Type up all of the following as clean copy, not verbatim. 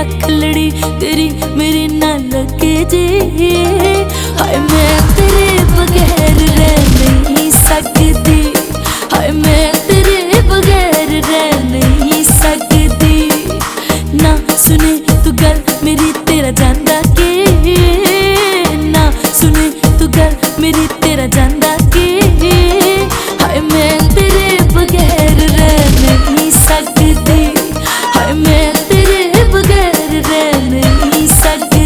लख लड़ी तेरी मेरी ना लगे जे। हाय मैं तेरे बगैर रह नहीं सकती, हाय मैं तेरे बगैर रह नहीं सकती। ना सुने तू गल मेरी तेरा जांदा के, ना सुने तू गल मेरी तेरा जांदा के। हाय मैं तेरे बगैर रह नहीं सकती, हाय मैं तेरे बगैर रह नहीं सकती।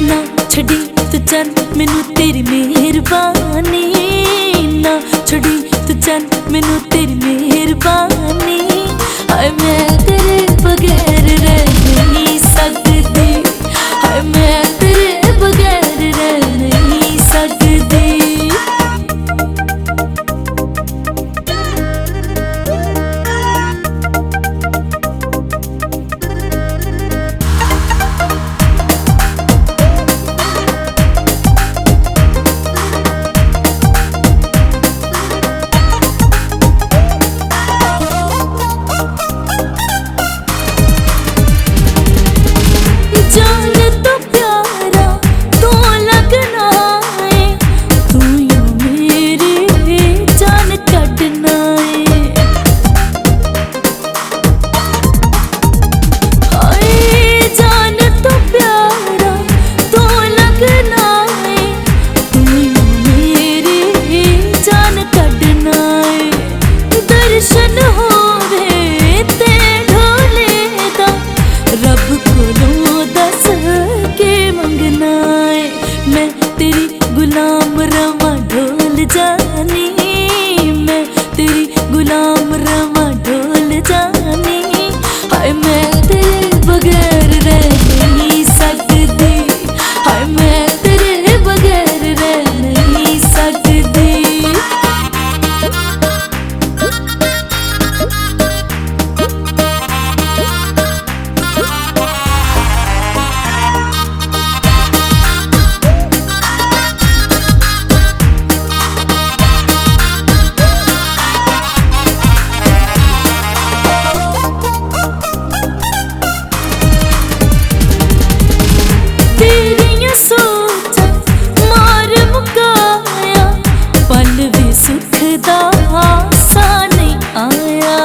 ना छड़ी तू चल मैनू तेरी मेहरबानी, ना छड़ी तू चल मैनू तेरी मेहरबानी। हाय मैं तेरे बगैर रह नहीं सकती, हाय मैं तेरे बगैर रह नहीं सकती। मैं तेरी गुलाम रवा ढोल जानी, मैं तेरी गुलाम रवा ढोल जानी। हाय मैं तेरे बगैर रह नहीं सकती, हाय मैं तेरे बगैर रह नहीं सकती। सुख दा आसा नहीं आया,